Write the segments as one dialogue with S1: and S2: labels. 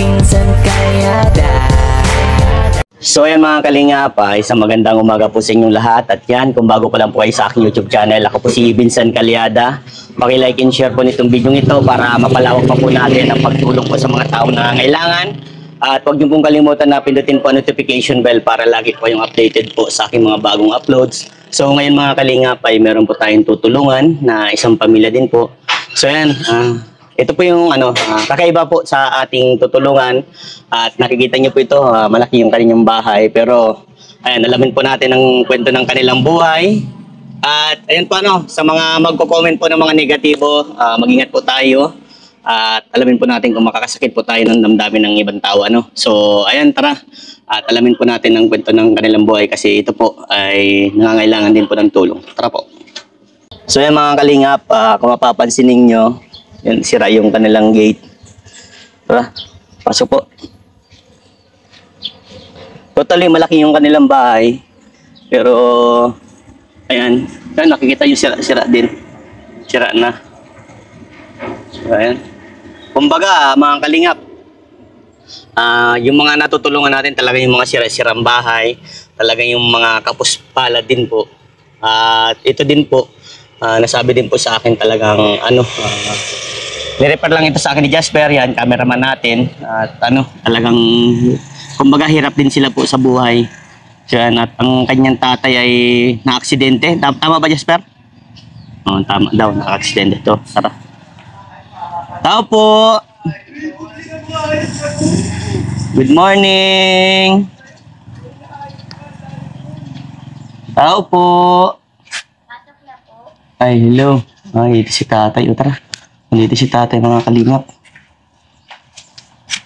S1: Pinsan Kalyada.
S2: So ayan mga kalingap, isang magandang umaga po sa inyong lahat. At yan, kung bago pa lang po kayo sa aking YouTube channel, ako po si Vincent Kalyada. Paki-like and share po nitong video ito para mapalawak pa po natin ang pagtulong po sa mga taong nangangailangan. At huwag niyo pong kalimutan na pindutin po ang notification bell para lagi po kayong updated po sa aking mga bagong uploads. So ngayon mga kalingap ay meron po tayong tutulungan na isang pamilya din po. So ayan, ito po yung kakaiba po sa ating tutulungan. At nakikita niyo po ito, malaki yung kanilang bahay. Pero ayan, alamin po natin ang kwento ng kanilang buhay. At ayan po sa mga magko-comment po ng mga negatibo, mag-ingat po tayo. At alamin po natin kung makakasakit po tayo ng damdamin ng ibang tao. So ayan, tara. At alamin po natin ang kwento ng kanilang buhay kasi ito po ay nangangailangan din po ng tulong. Tara po. So ayan mga kalingap, kung mapapansin ninyo, yan, sira yung kanilang gate. Tara, pasok po. Totally malaki yung kanilang bahay. Pero ayan, nakikita yung sira din. Sira na. So, ayan. Kumbaga, mga kalingap, yung mga natutulungan natin talaga yung mga sira-sirang bahay, talaga yung mga kapuspala din po. At ito din po, nasabi din po sa akin talagang nirepair lang ito sa akin ni Jasper, yan, cameraman natin. At talagang kumbaga hirap din sila po sa buhay. So, yan, at ang kanyang tatay ay na-aksidente. Tama ba, Jasper? Oo, tama daw, na-aksidente ito. Tara. Tao po! Good morning! Tao po! Ay, hello. Ay, ito si tatay. O, tara. Nandito si tatay, mga kalingap.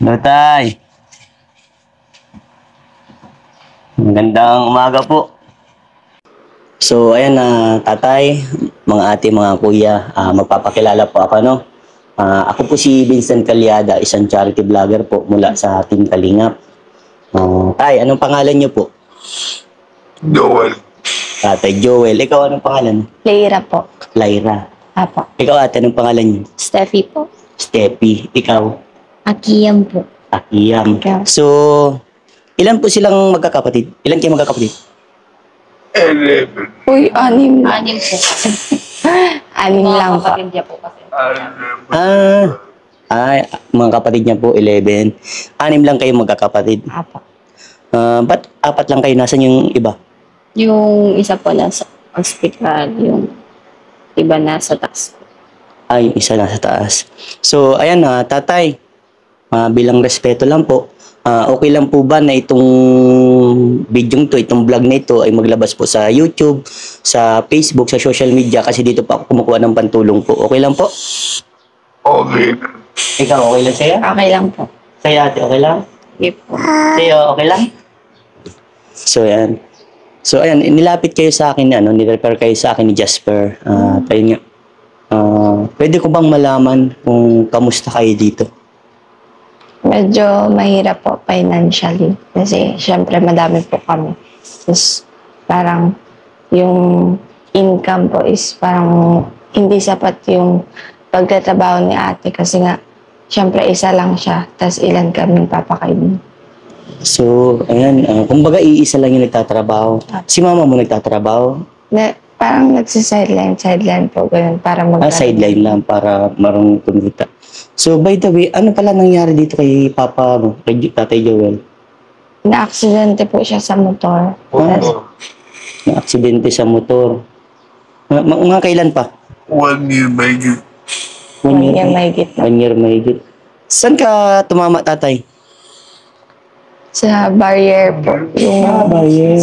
S2: Hello, tay. Magandang umaga po. So, ayan tatay, mga ate, mga kuya, magpapakilala po ako, ako po si Vincent Kalyada, isang charity vlogger po mula sa Team Kalingap. Tay, anong pangalan niyo po?
S3: Joel.
S2: Tatay Joel. Ikaw, anong pangalan?
S4: Lyra po.
S2: Lyra.
S4: Apo.
S2: Ikaw, ate, anong pangalan niyo?
S4: Steffi po.
S2: Steffi. Ikaw?
S4: Akiyam po.
S2: Akiyam. So, ilan po silang magkakapatid? Ilan kayo magkakapatid?
S3: 11.
S4: Uy, anim.
S5: Anim po.
S4: Anim lang po.
S5: Kapatid niya po kasi.
S2: Mga kapatid niya po, 11. 6 lang kayo magkakapatid.
S4: Apo.
S2: Ba't 4 lang kayo? Nasaan yung iba?
S4: Yung isa po nasa hospital, yung iba nasa taas.
S2: Ay, isa nasa taas. So, ayan tatay. Bilang respeto lang po. Okay lang po ba na itong video to, itong vlog na ito ay maglabas po sa YouTube, sa Facebook, sa social media kasi dito pa ako kumukuha ng pantulong po. Okay lang po?
S3: Okay.
S2: Ikaw, okay lang sa'yo?
S4: Okay lang po.
S2: Sa'yo ate, okay lang?
S4: Okay po.
S2: Sa'yo, okay lang? So, ayan. So, ayan, nilapit kayo sa akin, nirepair kayo sa akin ni Jasper. Tayo nga. Pwede ko bang malaman kung kamusta kayo dito?
S4: Medyo mahirap po financially kasi syempre madami po kami. Tapos parang yung income po is parang hindi sapat yung pagtatrabaho ni ate kasi nga syempre isa lang siya tapos ilan kami papakainin.
S2: So, ayan, kumbaga iisa lang yung nagtatrabaho. Si mama mo nagtatrabaho?
S4: Parang sideline po, ganun, para
S2: sideline lang, para marunong kumita. So, by the way, ano pala nangyari dito kay papa mo, kay Tatay Joel?
S4: Na-aksidente po siya sa motor.
S2: Na-aksidente sa motor. Mga kailan pa?
S3: 1 year mahigit.
S2: 1 year
S4: mahigit na.
S2: 1 year mahigit. Saan ka tumama, tatay?
S4: Sa barrier po. Yung
S2: barrier.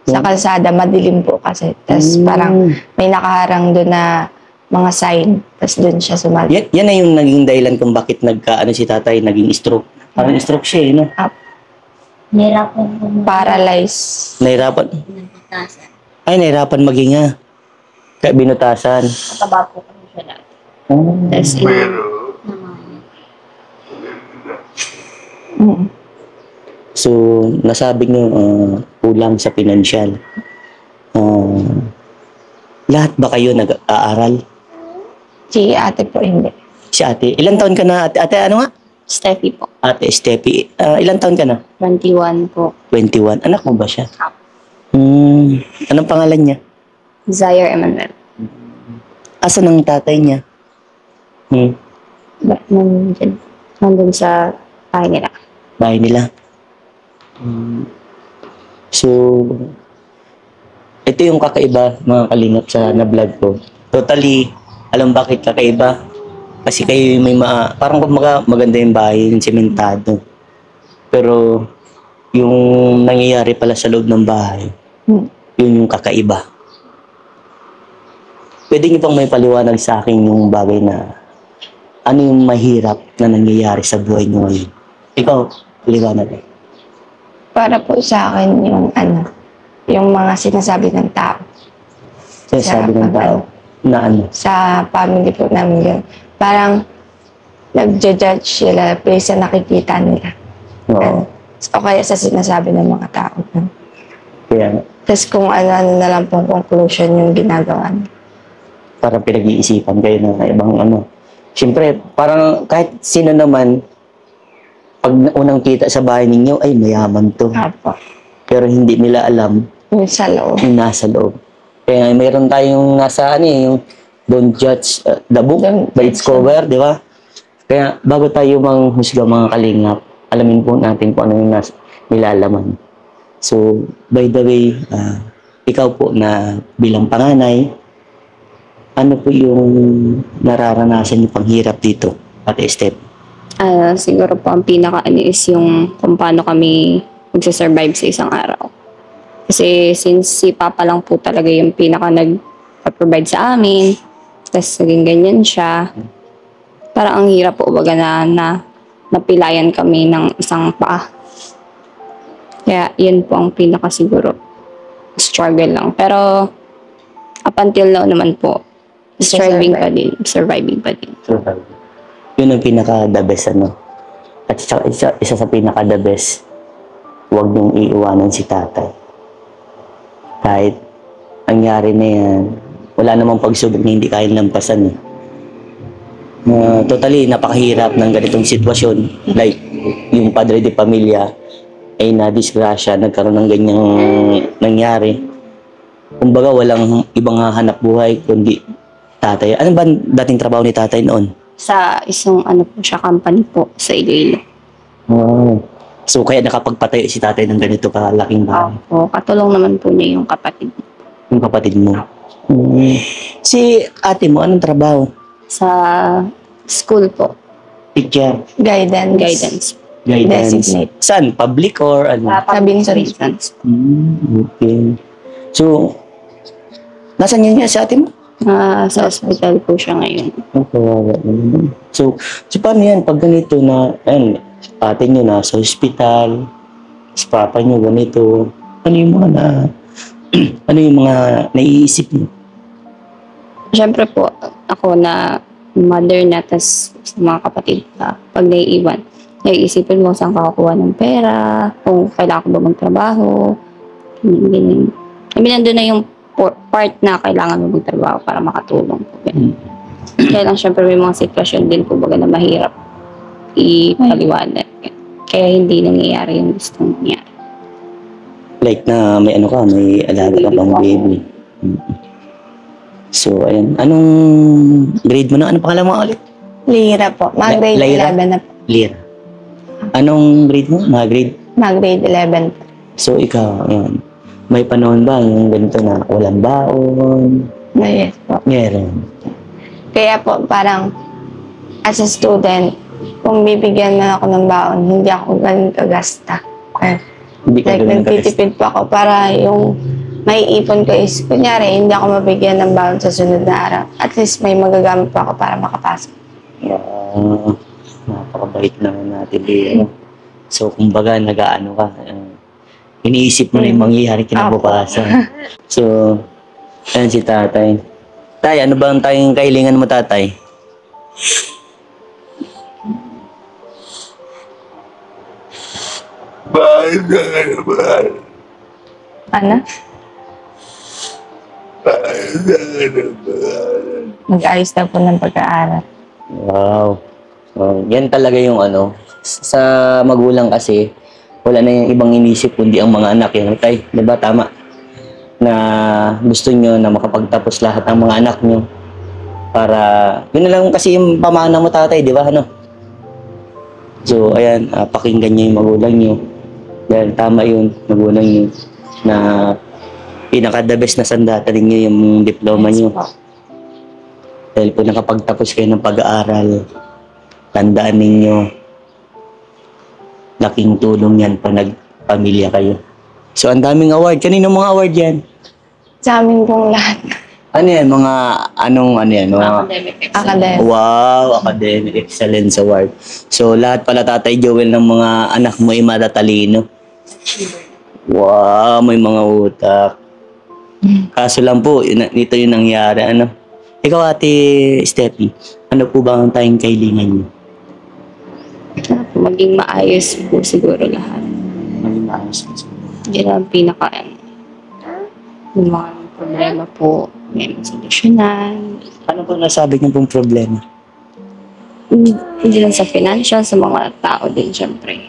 S4: Sa kalsada, madilim po kasi. Tapos parang may nakaharang doon na mga sign. Tapos doon siya sumali.
S2: Yan na yung naging dahilan kung bakit si tatay, naging stroke. Parang stroke siya, no?
S5: Nahirapan po.
S4: Paralyzed.
S2: Nahirapan?
S5: Binutasan.
S2: Ay, nahirapan maghinga. Kaya binutasan.
S5: Mataba po kami siya dati.
S4: Tapos
S3: Pero,
S2: So, nasabi nyo kulang sa pinansyal. Lahat ba kayo nag-aaral?
S4: si ate po hindi.
S2: Si ate. Ilang taon ka na, ate? Ate, ano nga?
S5: Steffi po.
S2: Ate Steffi. Ilang taon ka na?
S5: 21 po.
S2: 21. Anak mo ba siya?
S5: Apo.
S2: Anong pangalan niya?
S5: Zaire Emmanuel.
S2: Asan ang tatay niya?
S5: Nandun sa bahay nila.
S2: Bahay nila. So, ito yung kakaiba mga kalingap sa na-vlog ko. Totally, alam bakit kakaiba? Kasi kayo yung may parang maganda yung bahay, yung sementado. Pero, yung nangyayari pala sa loob ng bahay, yun yung kakaiba. Pwede niyo pang may paliwanag sa akin yung bagay na ano yung mahirap na nangyayari sa buhay niyo ngayon. Ikaw, paliwanag.
S4: Para po sa akin yung mga sinasabi ng tao.
S2: Sinasabi ng tao na ano?
S4: Sa family po namin yun. Parang nagja-judge sila based sa nakikita nila.
S2: Oo.
S4: O kaya sa sinasabi ng mga tao.
S2: Kaya
S4: Tapos kung ano na lang pong conclusion yung ginagawa nila.
S2: parang pinag-iisipan kayo ng ibang ano. Siyempre, parang kahit sino naman, pag unang kita sa bahay ninyo, ay mayaman to.
S4: Apo.
S2: Pero hindi nila alam
S4: Yung sa loob.
S2: yung nasa loob. Kaya mayroon tayong nasa yung don't judge the book by its cover, di ba? Kaya bago tayo manghusga mga kalingap, alamin po natin kung ano yung nilalaman. So, by the way, ikaw po na bilang panganay, ano po yung nararanasan yung panghirap dito, Ate Steph?
S5: Siguro po ang pinaka-ano is yung kung paano kami magsasurvive sa isang araw. Kasi since si Papa lang po talaga yung pinaka nag-provide sa amin, tapos naging ganyan siya, parang ang hirap po baga na napilayan kami ng isang paa. Kaya yun po ang pinaka siguro struggle lang. Pero up until now naman po, surviving pa din.
S2: Survive. Yun ang pinaka-the best, ano. At isa sa pinaka-the best, huwag niyong iiwanan si tatay. Kahit nangyari na yan, wala namang pagsubok na hindi kayang lampasan. Totally, napakahirap ng ganitong sitwasyon. Like, yung padre de pamilya ay na-disgrasya, nagkaroon ng ganyang nangyari. Kumbaga, walang ibang hanap buhay, kundi tatay. Ano ba dating trabaho ni tatay noon?
S5: Sa isang po siya, company po sa Iloilo.
S2: Oh. So, kaya nakapagpatayo si tatay ng ganito kalaking bahay.
S5: Opo, katulong naman po niya yung kapatid.
S2: Yung kapatid mo. Si ate mo, anong trabaho?
S5: Sa school po,
S2: Teacher.
S5: guidance.
S2: Guidance.
S4: Designate.
S2: Saan? Public or ano?
S4: Sa Binson.
S2: Okay. So, nasan yun niya si ate mo?
S5: Sa hospital po siya ngayon.
S2: So, paano yan? Pag ganito na, ate nyo na sa hospital, sa papa nyo ganito, ano yung mga ano yung mga naiisip nyo?
S5: Siyempre po, ako na mother na, tas sa mga kapatid pa, pag naiiwan, naiisipin mo saan kakakuha ng pera, kung kailangan ko ba magtrabaho, ganyan. I mean, nandun na yung part na kailangan mo magtrabaho para makatulong po. Kaya lang, syempre may mga sitwasyon din po baga na mahirap ipaliwanag. Kaya hindi nangyayari yung gustong nangyari.
S2: Like na may may alaga ka pang baby. So, ayun. Anong grade mo na? Anong pangalan mo ulit?
S4: Lira po. Mag-grade
S2: Lyra?
S4: 11 na po.
S2: Lira. Anong grade mo? Grade?
S4: Mag-grade 11 po.
S2: So, ikaw, ayun. May panahon ba yung ganito na walang baon?
S4: Yes po.
S2: Meron.
S4: Kaya po, parang as a student, kung bibigyan man ako ng baon, hindi ako ganun kagasta.
S2: Hindi ka
S4: Like,
S2: ganun
S4: nagtitipid po ako para yung may ipon ko is, kunyari, hindi ako mabigyan ng baon sa sunod na araw. At least may magagamit po ako para makapasok.
S2: Napakabait naman natin dito. So, kumbaga, nag-aano ka, iniisip mo na yung mangyayari kinabukasan. So, ayan si tatay. Tay, ano ba ang tayong kahilingan mo, tatay?
S3: Bakit ka nga naman?
S4: Ano?
S3: Bakit ka nga naman?
S4: Mag-ayos na po ng pag-aaral.
S2: Wow. Yan talaga yung sa magulang kasi, wala na yung ibang inisip kundi ang mga anak yan. Tay, di ba tama? Na gusto nyo na makapagtapos lahat ng mga anak nyo. Para, yun na lang kasi yung pamana mo tatay, di ba? Ano? So, ayan, pakinggan nyo yung magulang nyo. Dahil tama yun, magulang nyo, na pinaka-the best na sandata ninyo yung diploma nyo. Dahil po nakapagtapos kayo ng pag-aaral, tandaan ninyo, laking tulong yan pa nagpamilya kayo. So, ang daming award. Kanino mga award yan?
S4: Sa amin pong lahat.
S2: Ano yan? Mga, ano yan? Mga,
S4: Academic.
S2: wow, Academic Excellence Award. So, lahat pala Tatay Joel ng mga anak mo ay matatalino. Wow, may mga utak. Kaso lang po, dito yung nangyari. Ano? Ikaw, Ate Steffi, ano po ba ang tayong kailangan niyo?
S5: Maging maayos po siguro lahat.
S2: Maging maayos.
S5: Yan ang pinaka, yung mga problema po, may solusyonan.
S2: Ano po nasabi niyo pong problema?
S5: Hindi lang sa financial, sa mga tao din, syempre.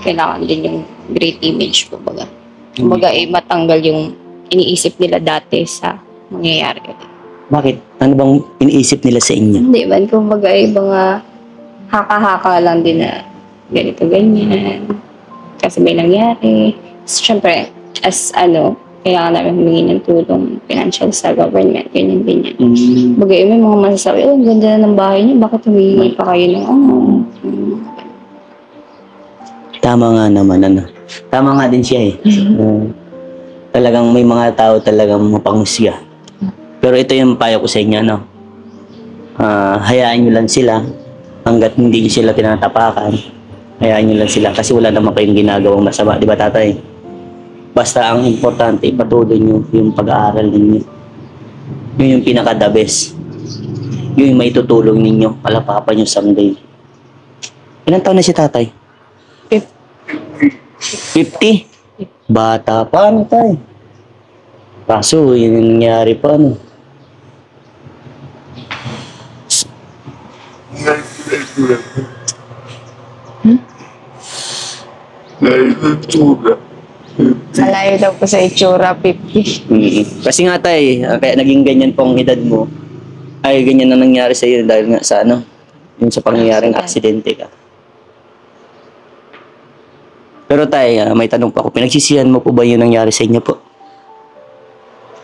S5: Kailangan din yung great image, kumbaga. Kumbaga, matanggal yung iniisip nila dati sa mangyayari.
S2: Bakit? Ano bang iniisip nila sa inyo?
S5: Hindi man, kumbaga, mga haka-haka lang din na ganito, ganyan. Kasi may nangyari. Siyempre, as kailangan namin humingi ng tulong financial sa government, ganyan, ganyan. Bagay, may mga masasabi, ang ganda na ng bahay niyo, bakit humingi pa kayo ng
S2: Tama nga naman, ano. Tama nga din siya eh. Talagang may mga tao talagang mapangusga. Pero ito yung payo ko sa inyo, no? Hayaan nyo lang sila hanggat hindi nyo sila tinatapakan. Hayaan nyo lang sila kasi wala naman kayong ginagawang masama, di ba tatay? Basta ang importante, patuloy nyo yung pag-aaral ninyo. Yun yung pinaka-the best. Yun yung may tutulong ninyo, palapapan nyo someday. Ilan taon na si tatay? 50? Bata pa, ano tayo? Kaso, yun yung nangyari pa, ano?
S4: Malayo daw po sa itsura, 50.
S2: Kasi nga tay, kaya naging ganyan po ang edad mo, ay ganyan na nangyari sa iyo dahil nga sa yung sa pangyayaring aksidente ka. Pero tay, may tanong pa ako, pinagsisihan mo po ba yung nangyari sa inyo po?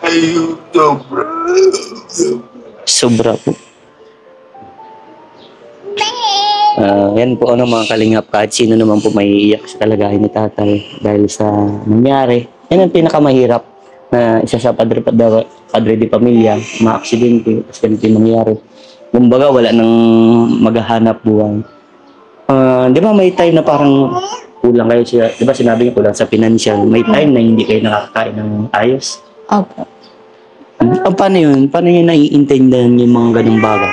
S3: Ayun, sobra.
S2: Sobra po. Yan po mga kalingap, kahit sino naman po may iiyak sa kalagayan ni tatay dahil sa nangyari. Yan ang pinakamahirap na isa sa padre di pamilya, ma-aksidente, tapos ganito yung nangyari. Kumbaga wala nang maghahanap buhay. Di ba may time na parang kulang kayo siya, di ba sinabi niyo kulang sa financial, may time na hindi kayo nakakain ng ayos?
S4: Opo.
S2: Paano yun? Paano nyo naiintindihan yung mga ganung bagay?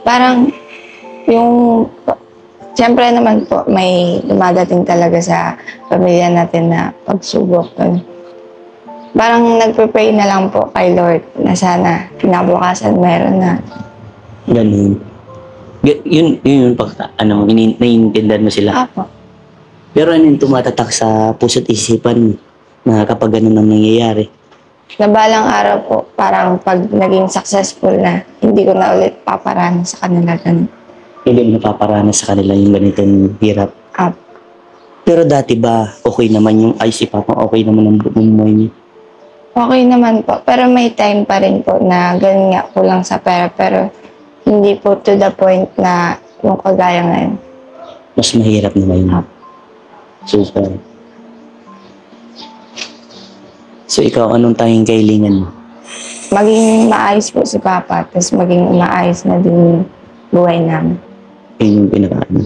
S4: Parang, siyempre naman po, may dumadating talaga sa pamilya natin na pagsubok. Parang nagpe-pray na lang po kay Lord na sana kinabukasan meron na.
S2: Ganun. Yun naiintindihan mo sila.
S4: Apo.
S2: Pero ano yung tumatatak sa puso't isipan na kapag ganun ang nangyayari?
S4: Na balang araw po, parang pag naging successful na, hindi ko na ulit paparanas sa kanila ganun.
S2: Hindi mo napaparanas sa kanila yung ganitong hirap.
S4: Apo.
S2: Pero dati ba, okay naman yung ayos ipapang okay naman ang bumuhay niyo?
S4: Okay naman po, pero may time pa rin po na ganun nga kulang sa pera, pero hindi po to the point na yung kagaya ngayon.
S2: Mas mahirap naman yun.
S4: Apo.
S2: Super. So ikaw, anong tanging kailangan mo?
S4: Maging maayos po si Papa, tapos maging maayos na din yung buhay namin.
S2: Yun yung pinaka-ano.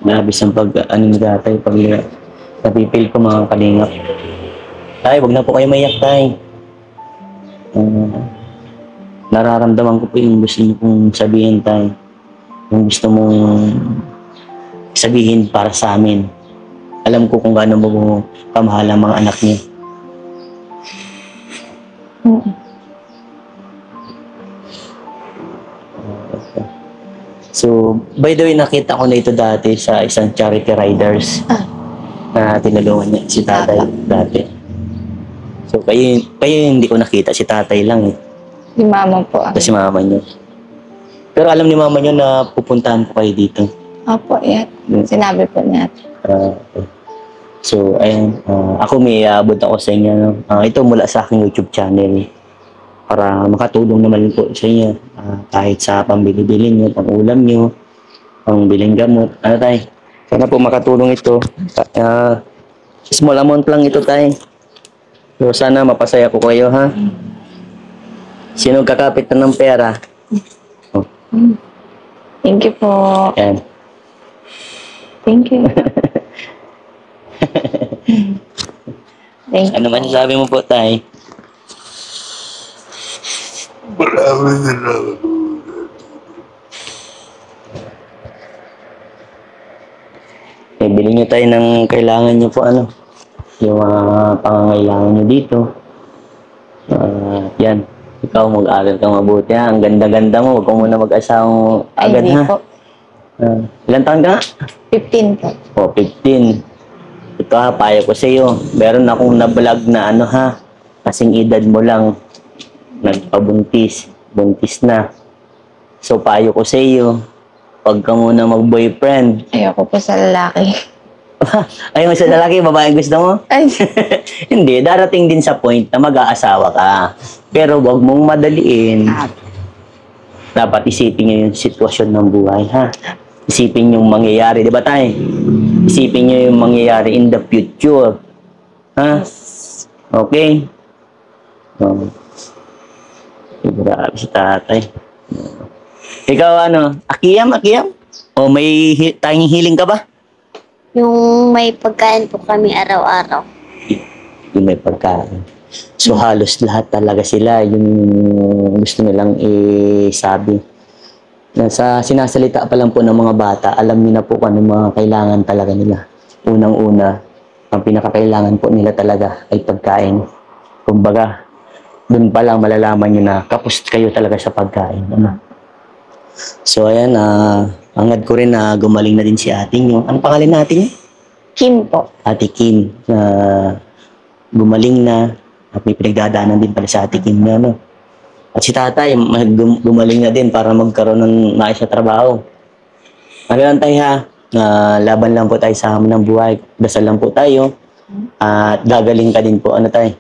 S2: Nabis ang ni tatay, pag napipil ko mga kalingap. Tay, wag na po kayo maiyak, tay. Nararamdaman ko po yung gusto niyo pong sabihin, tay. Yung gusto mong sabihin para sa amin. Alam ko kung gaano mo kamahal ang mga anak niyo. So, by the way, nakita ko na ito dati sa isang charity riders na tinulungan niya si tatay dati. So, kayo hindi ko nakita, si tatay lang eh.
S4: Si mama po.
S2: Tapos si mama niyo. Pero alam ni mama niyo na pupuntahan ko kayo dito.
S4: Opo, yan. Sinabi po niya.
S2: Okay. So, ayun. Ako may abot ako sa inyo. No? Ito mula sa aking YouTube channel. Para makatulong naman po sa inyo. Kahit sa pambili-bili nyo, pang-ulam nyo, pang-biling gamot. Ano tayo? Sana po makatulong ito. Small amount lang ito tayo. So, sana mapasaya ko kayo, ha? Sino kakapit na ng pera? Oh,
S4: Thank you po.
S2: yan.
S4: Thank you. Thank you.
S2: Ano man sabi mo po, tay?
S3: Maraming salamat.
S2: Bili nyo tayo ng kailangan nyo po, ano? Yung mga pangangailangan nyo dito. Yan. Ikaw mag-aral ka mabuti, ha? Ang ganda-ganda mo. Huwag ka muna mag-asawang
S4: Ay,
S2: agad,
S4: hindi
S2: ha?
S4: po.
S2: Ilan taon ka nga?
S4: 15 po.
S2: 15. Ito ha, payo ko sa iyo. Meron akong na-vlog na ano ha, kasing edad mo lang, nagpabuntis, buntis na. So payo ko sa iyo, huwag ka muna mag-boyfriend.
S4: Ayoko po sa lalaki.
S2: Ayaw sa lalaki, babae gusto mo?
S4: Ay,
S2: Hindi, darating din sa point na mag-aasawa ka. Pero huwag mong madaliin. Dapat isipin nyo yung sitwasyon ng buhay, ha? Isipin yung mangyayari, di ba tayo? Isipin nyo yung mangyayari in the future. Ha? Okay? Grabe si tatay. Ikaw ano? Akiyam? O may tanging hiling ka ba?
S6: Yung may pagkain po kami araw-araw.
S2: Yung may pagkain. So halos lahat talaga sila yung gusto nilang isabi. Sa sinasalita pa lang po ng mga bata, alam niyo na po kung ano mga kailangan talaga nila. Unang-una, ang pinakakailangan po nila talaga ay pagkain. Kumbaga, dun pa lang malalaman niyo na kapos kayo talaga sa pagkain. Ano? So ayan, angad ko rin na gumaling na din si ate niyo. Ano pangalan natin?
S4: Kim po.
S2: Ate Kim. Gumaling na at may pinagdadaanan din pala sa ate Kim na, no? At si tatay, gumaling na din para magkaroon ng nais sa trabaho. Ano lang tayo ha, laban lang po tayo sa hamon ng buhay. Dasal lang po tayo. At gagaling ka din po. Ano tayo?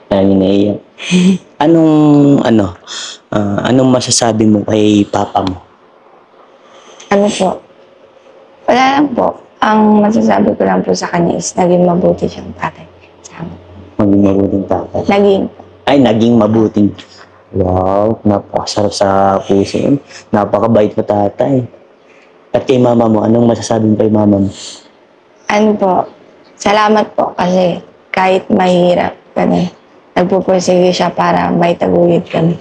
S2: Naiiyak. Anong masasabi mo kay papa mo?
S4: Ano po? Wala lang po. Ang masasabi ko lang po sa kanya is naging mabuti siyang tatay sa amin.
S2: Maging mabuting tatay. Naging mabuting. Wow, napakasarap sa puso yun. Napakabait na tatay. At kay mama mo, anong masasabi mo kay mama mo?
S4: Ano po? Salamat po kasi kahit mahirap kami, nagpupursige siya para may taguyod kami.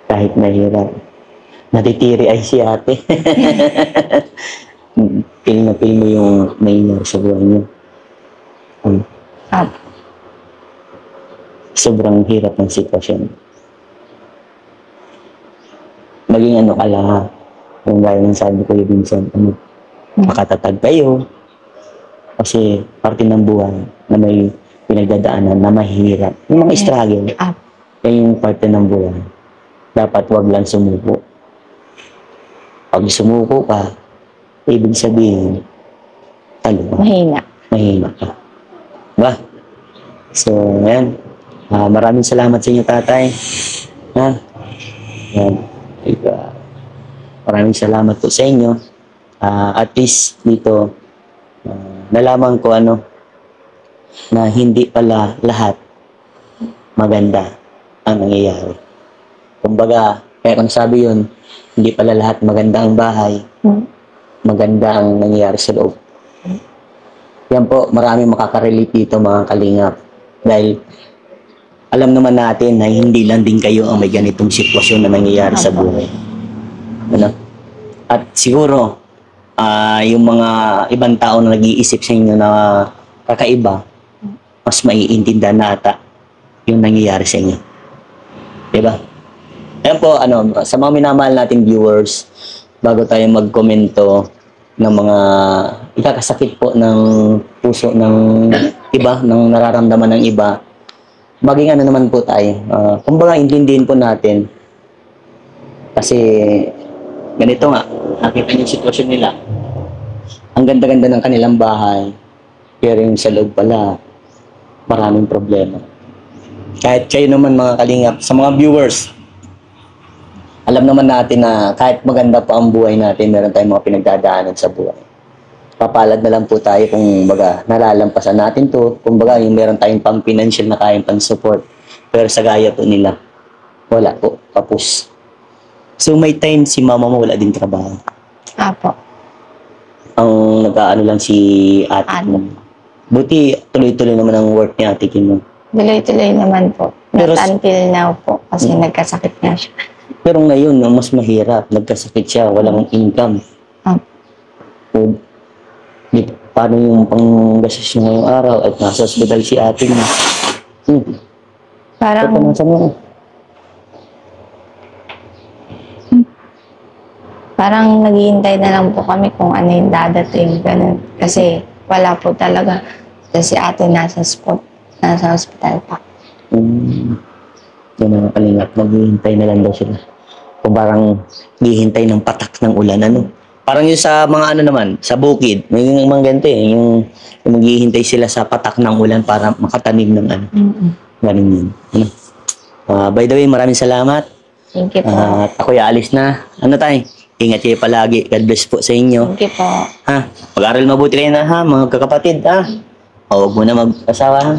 S2: Kahit mahirap. Natitiri ay si ate. Feel na feel mo yung nangyayari sa buhay niyo. Sobrang hirap ng sitwasyon. Maging ano ka lang, yung gaya ng sabi ko yung Vincent, makatatag kayo. Kasi parte ng buhay na may pinagdadaanan na mahirap. Yung mga struggle, yan yung parte ng buhay. Dapat wag lang sumuko. Pag sumuko ka, ibig sabihin, mahina ka. Diba? So, ayan. Maraming salamat sa inyo, tatay. Ha? Ayan. Maraming salamat po sa inyo. At least dito, nalaman ko na hindi pala lahat maganda ang nangyayari. Kumbaga, kaya kung sabi yun, hindi pala lahat maganda ang bahay, maganda ang nangyayari sa loob. Yan po, maraming makakarelate dito mga kalingap. Dahil alam naman natin na hindi lang din kayo ang may ganitong sitwasyon na nangyayari sa buhay. Ano? At siguro, yung mga ibang tao na nag-iisip sa inyo na kakaiba, mas maiintindihan na ata yung nangyayari sa inyo. Diba? Ayan po, sa mga minamahal nating viewers, bago tayo magkomento ng mga ikakasakit po ng puso ng iba, ng nararamdaman ng iba, maging naman po tayo. Kumbaga, intindihin po natin. Kasi, ganito nga, nakita niyo yung sitwasyon nila. Ang ganda-ganda ng kanilang bahay, pero yung sa loob pala, maraming problema. Kahit kayo naman mga kalingap, sa mga viewers, alam naman natin na kahit maganda pa ang buhay natin, meron tayong mga pinagdadaanan sa buhay. Papalad na lang po tayo kung baga nalalampasan natin to, kung baga yung meron tayong pang-financial na kayang pang-support. Pero sa gaya po nila, wala po, kapos. So may time si mama mo wala din trabaho.
S4: Apo.
S2: Ang nag-aano lang si ate
S4: Ano?
S2: mo. Buti tuloy-tuloy naman ang work ni ate Kim mo.
S4: Tuloy-tuloy naman po.
S2: Pero-
S4: Not until now po, kasi nagkasakit nga siya.
S2: Pero ngayon, mas mahirap. Nagkasakit siya, walang income.
S4: Ah.
S2: O, paano yung panggastos niya ngayong araw at nasa hospital si ate mo?
S4: Parang, parang naghihintay na lang po kami kung ano yung dadating. Ganun. Kasi wala po talaga. Kasi ate nasa hospital pa.
S2: Yan ang kalingap. Maghihintay na lang daw sila. O parang hihintay ng patak ng ulan. Ano? Parang yung sa mga ano naman, sa bukid. May mga ganito eh. Yung maghihintay sila sa patak ng ulan para makatanim ng ano. Ganun yun. Ano? By the way, maraming salamat.
S4: Thank you po.
S2: At ako'y alis na. Ano tayo? Ingat kayo palagi. God bless po sa inyo.
S4: Thank you po.
S2: Ha? Mag-aral mabuti kayo na ha, mga kakapatid ha. O, huwag mo na mag-asawa ha.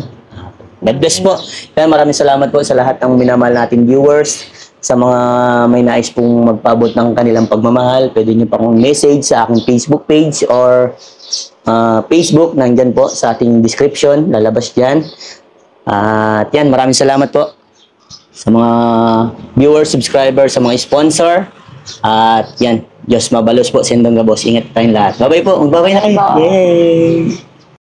S2: God bless po. Kaya maraming salamat po sa lahat ng minamahal natin viewers. Sa mga may nais pong magpaabot ng kanilang pagmamahal, pwede nyo pa kong message sa aking Facebook page or Facebook. Nandyan po sa ating description. Lalabas dyan. At yan, maraming salamat po sa mga viewers, subscribers, sa mga sponsor. At yan, Diyos mabalos po, Sendong Gabos. Ingat tayong lahat. Bye-bye po. Magbabay na kayo.
S4: Bye.
S2: Yay!